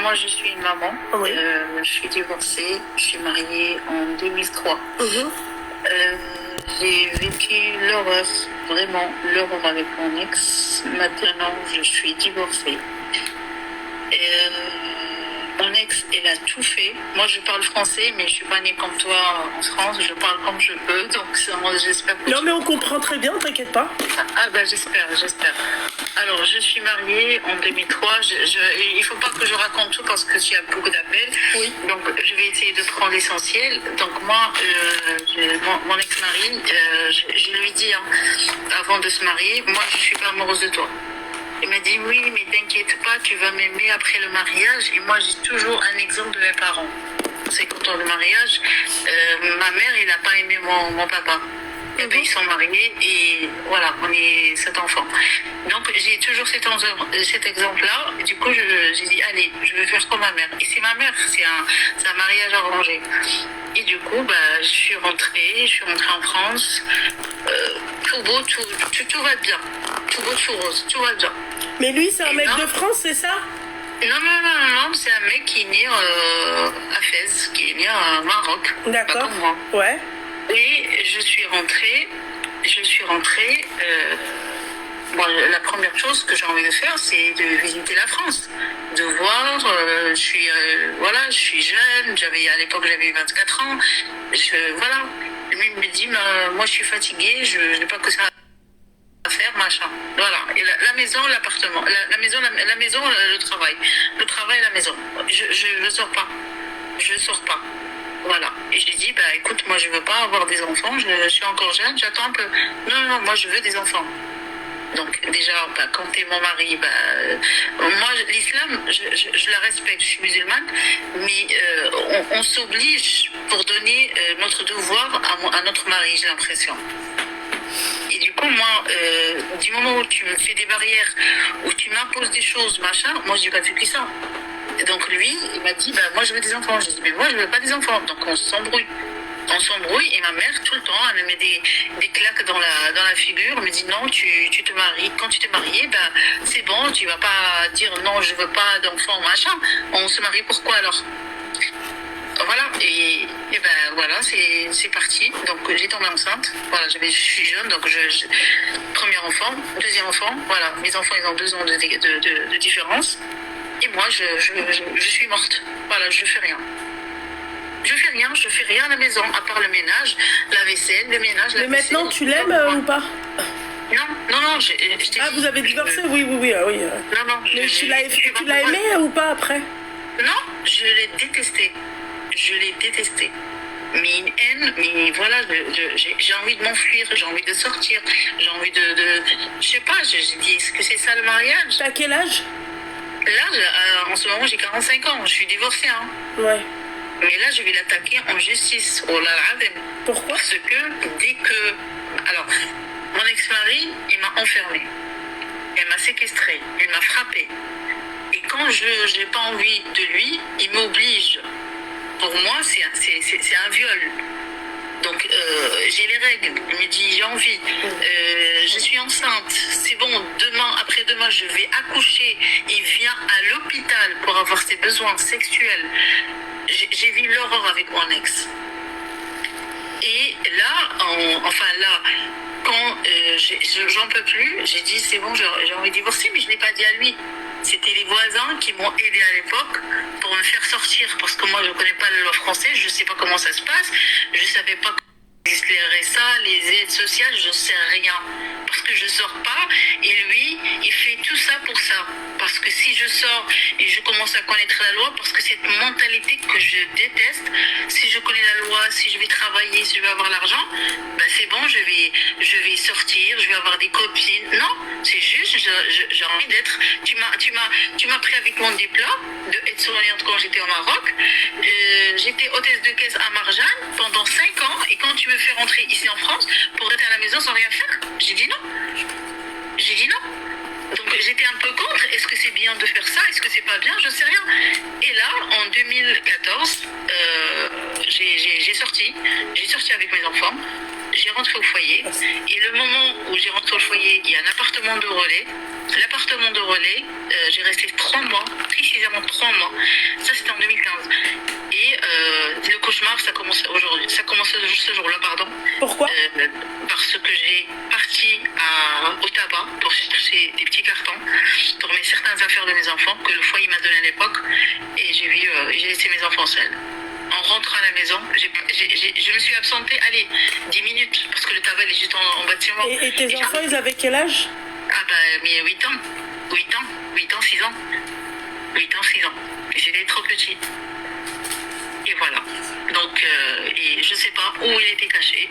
Moi, je suis une maman. Oui. Je suis divorcée. Je suis mariée en 2003. J'ai vécu l'horreur, vraiment l'horreur avec mon ex. Maintenant, je suis divorcée. Mon ex, elle a tout fait. Moi, je parle français, mais je suis pas née comme toi en France. Je parle comme je peux, donc j'espère que... Non, mais on comprend très bien, t'inquiète pas. J'espère. Alors, je suis mariée en 2003. Il faut pas que je raconte tout parce qu'il y a beaucoup d'appels. Oui. Donc, je vais essayer de prendre l'essentiel. Donc, moi, mon ex-mari, je lui dis, avant de se marier, moi, je suis pas amoureuse de toi. Il m'a dit, oui, mais t'inquiète pas, tu vas m'aimer après le mariage. Et moi, j'ai toujours un exemple de mes parents. C'est quand on est au mariage, ma mère, elle n'a pas aimé mon papa. Et puis, ils sont mariés et voilà, on est 7 enfants. Donc, j'ai toujours cet exemple-là. Du coup, j'ai dit, allez, je vais faire comme ma mère. Et c'est ma mère, c'est un mariage arrangé. Et du coup, je suis rentrée en France. Tout beau, tout va bien. Tout beau, tout rose, tout va bien. Mais lui, c'est un mec de France, c'est ça? Non, c'est un mec qui est né à Fès, qui est né au Maroc. D'accord. Pas comme moi. Ouais. Et je suis rentrée. La première chose que j'ai envie de faire, c'est de visiter la France, de voir. Je suis jeune. À l'époque, j'avais 24 ans. Voilà. Lui me dit, moi, je suis fatiguée. Je n'ai pas que ça à faire, machin. Voilà. Et la maison, l'appartement, la maison, le travail, la maison. Je ne sors pas. Voilà. Et j'ai dit, écoute, moi, je veux pas avoir des enfants. Je suis encore jeune. J'attends un peu. Non, moi, je veux des enfants. Donc déjà, quand t'es mon mari, moi l'islam, je la respecte, je suis musulmane, mais on s'oblige pour donner notre devoir à notre mari, j'ai l'impression. Et du coup, moi, du moment où tu me fais des barrières, où tu m'imposes des choses, machin, moi je n'ai pas vécu ça. Et donc lui, il m'a dit, moi je veux des enfants. J'ai dit, mais moi je veux pas des enfants. Donc on s'embrouille et ma mère tout le temps elle me met des claques dans la figure, elle me dit non, tu te maries, quand tu t'es mariée, c'est bon, tu vas pas dire non, je veux pas d'enfant, machin, on se marie pourquoi alors? Voilà, et voilà, c'est parti. Donc j'ai tombé enceinte, voilà, je suis jeune, donc premier enfant, deuxième enfant, voilà, mes enfants ils ont 2 ans de différence, et moi je suis morte, voilà, je fais rien. Je fais rien à la maison, à part le ménage, la vaisselle, le ménage, la vaisselle. Mais maintenant, tu l'aimes ou pas? Non, je t'ai dit... vous avez divorcé? Oui. Non. Mais tu l'as aimé ou pas après? Non, je l'ai détesté. Mais une haine, mais voilà, j'ai envie de m'enfuir, j'ai envie de sortir, j'ai envie de... Je sais pas, j'ai dit, est-ce que c'est ça le mariage? T'as quel âge? Là, en ce moment, j'ai 45 ans, je suis divorcée, Ouais. Mais là, je vais l'attaquer en justice. Oh là là. Pourquoi? Parce que dès que... Alors, mon ex-mari, il m'a enfermée. Il m'a séquestrée. Il m'a frappée. Et quand je n'ai pas envie de lui, il m'oblige. Pour moi, c'est un viol. Donc, j'ai les règles. Il me dit, j'ai envie. Je suis enceinte. C'est bon, après-demain, je vais accoucher. Il vient à l'hôpital pour avoir ses besoins sexuels. J'ai vu l'horreur avec mon ex. Et là, quand j'en peux plus, j'ai dit c'est bon, j'ai envie de divorcer, mais je ne l'ai pas dit à lui. C'était les voisins qui m'ont aidé à l'époque pour me faire sortir, parce que moi je ne connais pas la loi française, je ne sais pas comment ça se passe, je ne savais pas comment existe les RSA, les aides sociales, je ne sais rien. Parce que je ne sors pas, et lui, il fait tout ça pour ça. Parce que si je sors et je commence à connaître la loi, parce que cette mentalité que je déteste, si je connais la loi, si je vais travailler, si je vais avoir l'argent, c'est bon, je vais sortir, je vais avoir des copines. Non, c'est juste, j'ai envie d'être... Tu m'as pris avec mon diplôme d'être soignante quand j'étais au Maroc. J'étais hôtesse de caisse à Marjane pendant 5 ans, et quand tu me fais rentrer ici en France pour rester à la maison sans rien faire, j'ai dit non. Donc j'étais un peu contre. Est-ce que c'est bien de faire ça? Est-ce que c'est pas bien? Je sais rien. Et là, en 2014, j'ai sorti avec mes enfants, j'ai rentré au foyer, et le moment où j'ai rentré au foyer, il y a un appartement de relais. L'appartement de relais, j'ai resté 3 mois, précisément 3 mois. Ça, c'était en 2015. Et le cauchemar, ça commence aujourd'hui. Ça commence ce jour-là, pardon. Pourquoi? Parce que j'ai parti au tabac pour chercher des petits cartons pour mettre certaines affaires de mes enfants que le foyer m'a donné à l'époque. Et j'ai laissé mes enfants seuls. En rentrant à la maison, je me suis absentée, 10 minutes, parce que le tabac est juste en bâtiment. Et tes enfants, ils avaient quel âge? Ah mais 8 ans. 6 ans. 8 ans, 6 ans. Et c'était trop petit. Et voilà. Donc, et je sais pas où il était caché.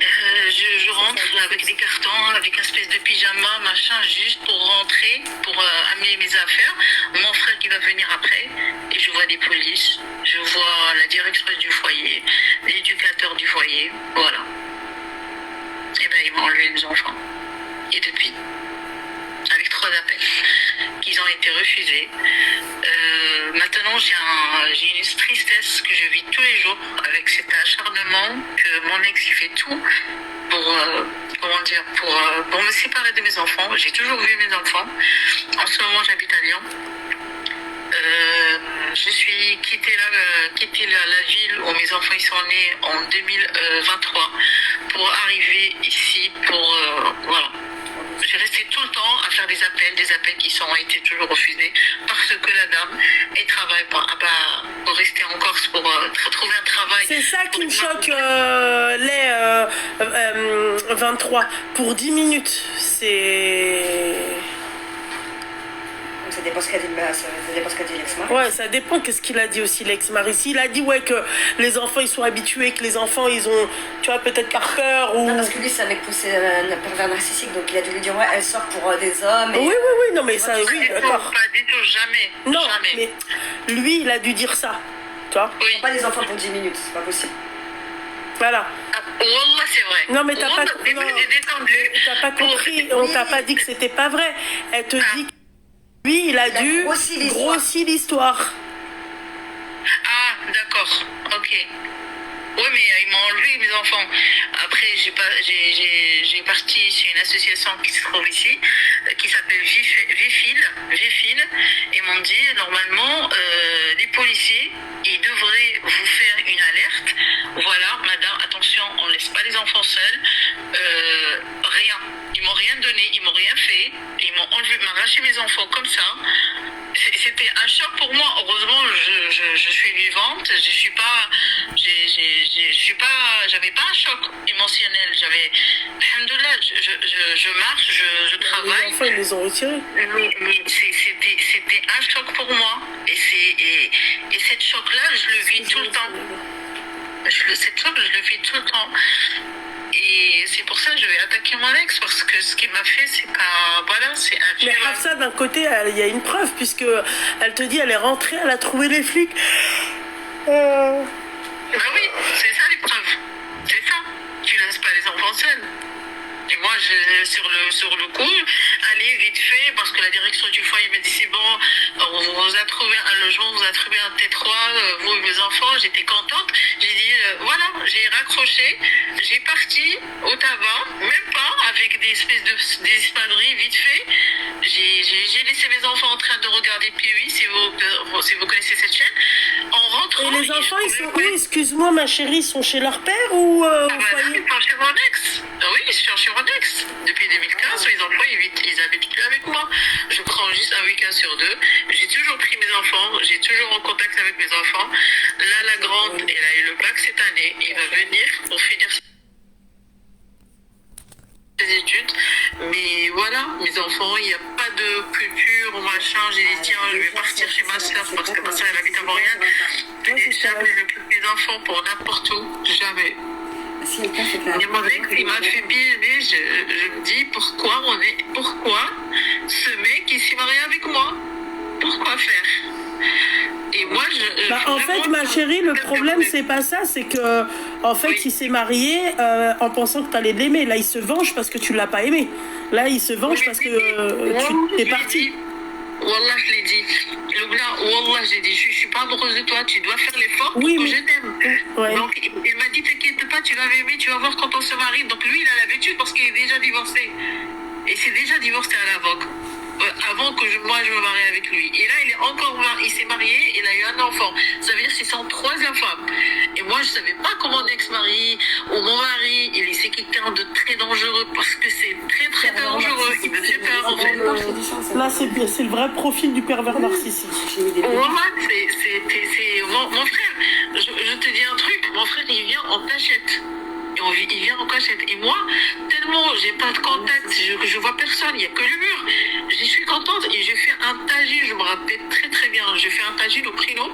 Je rentre avec des cartons, avec une espèce de pyjama, machin, juste pour rentrer, pour amener mes affaires. Mon frère qui va venir après, et je vois des polices, je vois la directrice du foyer, l'éducateur du foyer, voilà. Et ben ils m'ont enlevé mes enfants. Et depuis, avec 3 appels qui ont été refusés. Maintenant, j'ai une tristesse que je vis tous les jours avec cet acharnement que mon ex il fait tout pour me séparer de mes enfants. J'ai toujours vu mes enfants. En ce moment, j'habite à Lyon. Je suis quitté la ville où mes enfants ils sont nés en 2023 pour arriver ici voilà. J'ai resté tout le temps à faire des appels qui ont été toujours refusés parce que la dame, elle travaille pas pour rester en Corse, pour trouver un travail. C'est ça qui me choque, les 23. Pour 10 minutes, c'est... Ça dépend ce qu'a dit l'ex-mari. Ouais, ça dépend qu'est-ce qu'il a dit aussi l'ex-mari. S'il a dit que les enfants ils sont habitués, que les enfants ils ont, tu vois, peut-être par peur ou... Non, parce que lui c'est un mec poussé, un pervers narcissique, donc il a dû lui dire ouais, elle sort pour des hommes. Et... Oui, non mais ça, oui, d'accord. Pas du tout, jamais. Non, jamais. mais lui il a dû dire ça, tu vois. Oui. Pas des enfants pour 10 minutes, c'est pas possible. Voilà. Wallah, c'est vrai. Non mais t'as pas, t'as pas compris, on t'a pas dit que c'était pas vrai. Elle te dit que lui il a dû grossir l'histoire. Ah, d'accord, ok. Oui, mais ils m'ont enlevé mes enfants. Après, j'ai parti sur une association qui se trouve ici, qui s'appelle Vifil. Ils m'ont dit, normalement, les policiers, ils devraient vous faire une alerte. Voilà, madame, attention, on ne laisse pas les enfants seuls. Rien. Ils m'ont rien donné, ils m'ont rien fait. Ils m'ont arraché mes enfants comme ça. C'était un choc pour moi. Heureusement, je suis vivante. J'avais pas un choc émotionnel. Alhamdoulilah, je marche, je travaille. Les enfants, ils les ont retirés. Mais c'était un choc pour moi. Et cette choc-là, je le vis tout le temps. Cette choc, je le vis tout le temps. Et c'est pour ça que je vais attaquer mon ex, parce que ce qu'il m'a fait, c'est pas... Voilà, c'est un Mais Hafsa, d'un côté, il y a une preuve, puisque elle te dit, elle est rentrée, elle a trouvé les flics. Bah oui, c'est ça les preuves. C'est ça. Tu laisses pas les enfants seuls. Et moi, sur le coup, allez vite fait, parce que la direction du foyer me dit c'est bon, on vous a trouvé un logement, on vous a trouvé un T3, vous et mes enfants, j'étais contente. J'ai dit, voilà, j'ai raccroché, j'ai parti au tabac, même pas, avec des espèces des espadrilles vite fait. J'ai laissé mes enfants en train de regarder Pee-wee, si vous connaissez cette chaîne. En rentrant... Et les enfants, ils sont où? Excuse-moi, ma chérie, ils sont chez leur père ou au foyer? Ils sont chez mon ex. Oui, ils sont chez mon ex. Depuis 2015, mes enfants, ils habitent plus avec moi. Je prends juste un week-end sur 2. J'ai toujours pris mes enfants, j'ai toujours en contact avec mes enfants. Là, la grande, elle a eu le bac cette année. Il va venir pour finir ses études. Mais voilà, mes enfants, il n'y a pas de culture ou machin. J'ai dit, tiens, je vais partir chez ma soeur parce que ma soeur, elle habite à Montréal. Jamais je quitte mes enfants pour n'importe où. Jamais. Et mon ex, il m'a fait bien, mais je me dis pourquoi ce mec il s'est marié avec moi? Pourquoi faire? Et moi en fait, ma chérie, le problème c'est pas ça, c'est que en fait il s'est marié en pensant que t'allais l'aimer. Là il se venge parce que tu l'as pas aimé. Là il se venge parce que tu es parti. Wallah, je l'ai dit. Wallah, j'ai dit, je suis pas amoureuse de toi, tu dois faire l'effort pour Oui, que mais- je t'aime. Ouais. Donc, il m'a dit, t'inquiète pas, tu vas m'aimer, tu vas voir quand on se marie. Donc, lui, il a l'habitude parce qu'il est déjà divorcé. Et c'est déjà divorcé à l'aveugle. Avant que moi je me marie avec lui. Et là, il s'est marié, il a eu un enfant. Ça veut dire que c'est son troisième femme. Et moi, je savais pas comment mon ex-mari ou mon mari, c'est quelqu'un de très dangereux parce que c'est très très dangereux. Il me fait peur en fait. Là, c'est le vrai profil du pervers narcissique. Voilà, mon frère, je te dis un truc, mon frère il vient en cachette. Il vient en cachette. Et moi, tellement j'ai pas de contact, je vois personne, il n'y a que le mur. Je suis contente et j'ai fait un tagine, je me rappelle très très bien. J'ai fait un tagine au Prino.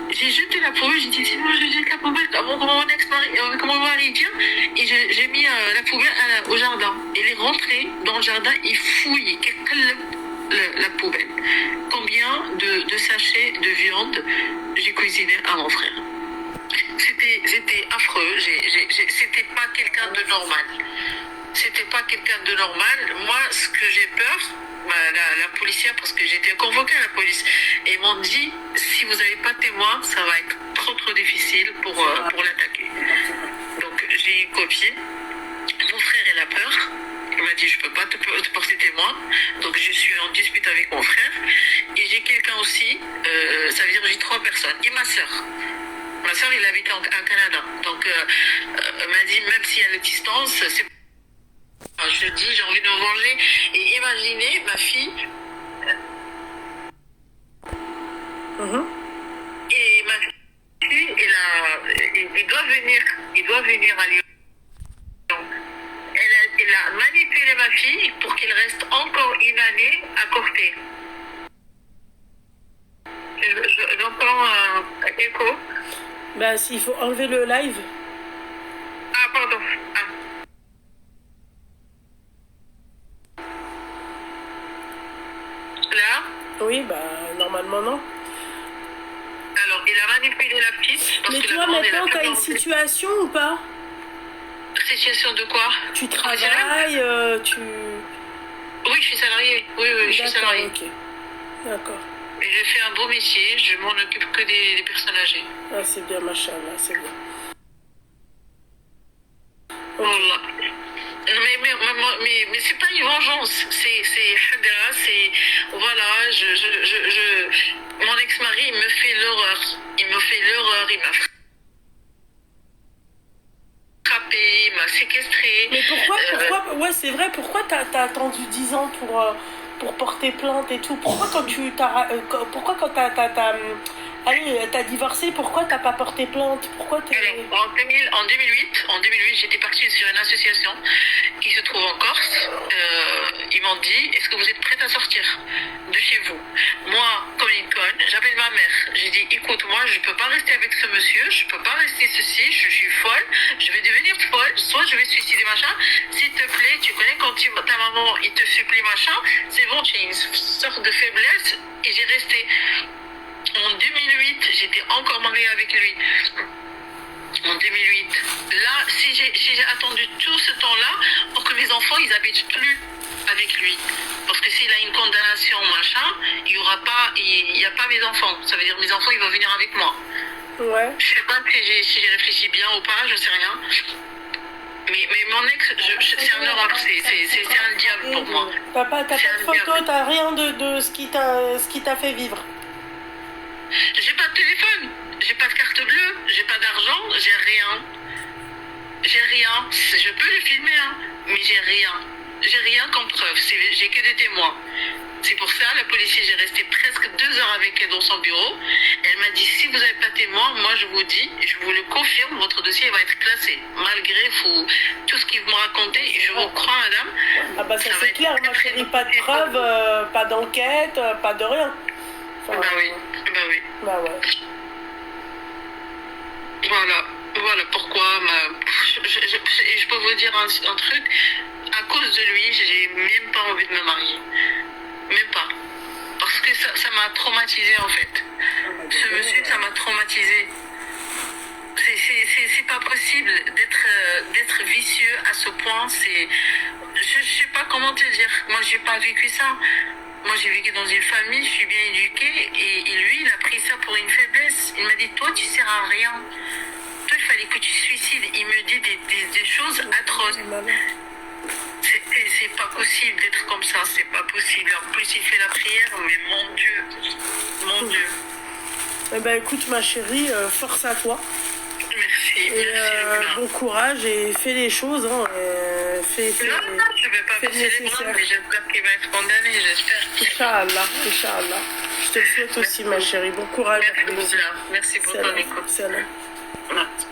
J'ai jeté la poubelle, j'ai dit c'est moi je jette la poubelle avant que mon ex-mari, comment mon mari vient. Et j'ai mis la poubelle au jardin. Il est rentré dans le jardin, il fouille la poubelle. Combien de sachets de viande j'ai cuisiné à mon frère. C'était affreux. C'était pas quelqu'un de normal. C'était pas quelqu'un de normal. Moi, ce que j'ai peur, la policière, parce que j'étais convoquée à la police, et ils m'ont dit si vous n'avez pas de témoin, ça va être trop difficile pour l'attaquer. Donc j'ai copié. Mon frère, il a peur. Il m'a dit je peux pas te porter témoin. Donc je suis en dispute avec mon frère. Et j'ai quelqu'un aussi, ça veut dire j'ai 3 personnes. Et ma soeur. Ma soeur, il habite en Canada. Donc, elle m'a dit, même s'il y a la distance, c'est... Je dis, j'ai envie de me venger. Et imaginez, ma fille... Et ma fille, il doit venir à Lyon. Elle a manipulé ma fille pour qu'il reste encore une année à Corté. J'entends un écho. Bah, s'il faut enlever le live. Ah, pardon. Là? Oui, bah, normalement, non. Alors, il a manipulé la petite. Parce Mais que toi, la grande, maintenant, elle a t'as une 14 ans. situation ou pas? Situation de quoi? Tu travailles, tu... Oui, je suis salariée. Oui, je suis D'accord, salariée. ok. D'accord. Et je fais un beau métier, je m'en occupe que des personnes âgées. Ah, c'est bien, machallah, c'est bien. Voilà. Mais c'est pas une vengeance, c'est hadra, c'est voilà, mon ex-mari il me fait l'horreur, il m'a frappé, il m'a séquestré. Mais pourquoi, ouais, c'est vrai, pourquoi t'as attendu 10 ans pour porter plainte et tout? Pourquoi quand t'as divorcé, pourquoi t'as pas porté plainte? Pourquoi t'es... Alors, en 2008, j'étais partie sur une association qui se trouve en Corse. Ils m'ont dit, est-ce que vous êtes prête à sortir de chez vous? Moi, comme une conne, j'appelle ma mère. J'ai dit, écoute, moi, je peux pas rester avec ce monsieur, je peux pas rester ceci, je suis folle, je vais devenir folle, soit je vais suicider, machin. S'il te plaît, tu connais quand ta maman, il te supplie, machin, c'est bon, tu as une sorte de faiblesse, et j'ai resté. En 2008, j'étais encore mariée avec lui. En 2008. Là, si j'ai attendu tout ce temps-là pour que mes enfants, ils habitent plus avec lui. Parce que s'il a une condamnation, machin, il n'y a pas mes enfants. Ça veut dire mes enfants, ils vont venir avec moi. Ouais. Je sais pas si j'ai réfléchi bien ou pas, je sais rien. Mais mon ex, c'est un horreur, c'est un diable pour moi. T'as pas de photo, t'as rien de ce qui t'a fait vivre. J'ai pas de téléphone, j'ai pas de carte bleue, j'ai pas d'argent, j'ai rien. J'ai rien. Je peux le filmer, hein, mais j'ai rien. J'ai rien comme preuve. J'ai que des témoins. C'est pour ça, la policière, j'ai resté presque 2 heures avec elle dans son bureau. Elle m'a dit, si vous n'avez pas de témoin, moi je vous dis, je vous le confirme, votre dossier va être classé. Malgré tout ce qu'il vous racontait, je vous crois, madame. Ah bah ça c'est clair, moi je n'ai pas de preuves, pas d'enquête, pas de rien. Enfin, bah oui. Bah ouais. Voilà pourquoi je peux vous dire un truc. À cause de lui, j'ai même pas envie de me marier. Même pas. Parce que ça m'a traumatisée en fait. Ce monsieur, ça m'a traumatisée. C'est pas possible d'être vicieux à ce point. Je sais pas comment te dire. Moi, j'ai pas vécu ça. moi j'ai vécu dans une famille, je suis bien éduquée, et lui, il a pris ça pour une faiblesse. Il m'a dit, toi, tu sers à rien. Toi, il fallait que tu te suicides. Il me dit des choses atroces. C'est pas possible d'être comme ça, c'est pas possible. En plus, il fait la prière, mais mon Dieu. Eh ben, écoute, ma chérie, force à toi. Merci, Et merci. bon courage et fais les choses. Hein, Non, je vais pas fais le passer les nécessaire. bras, mais j'espère qu'il va être condamné, j'espère. Inch'Allah, Inch'Allah. Je te le souhaite aussi, ma chérie. Bon courage. Merci pour ton écoute. Salam. Merci.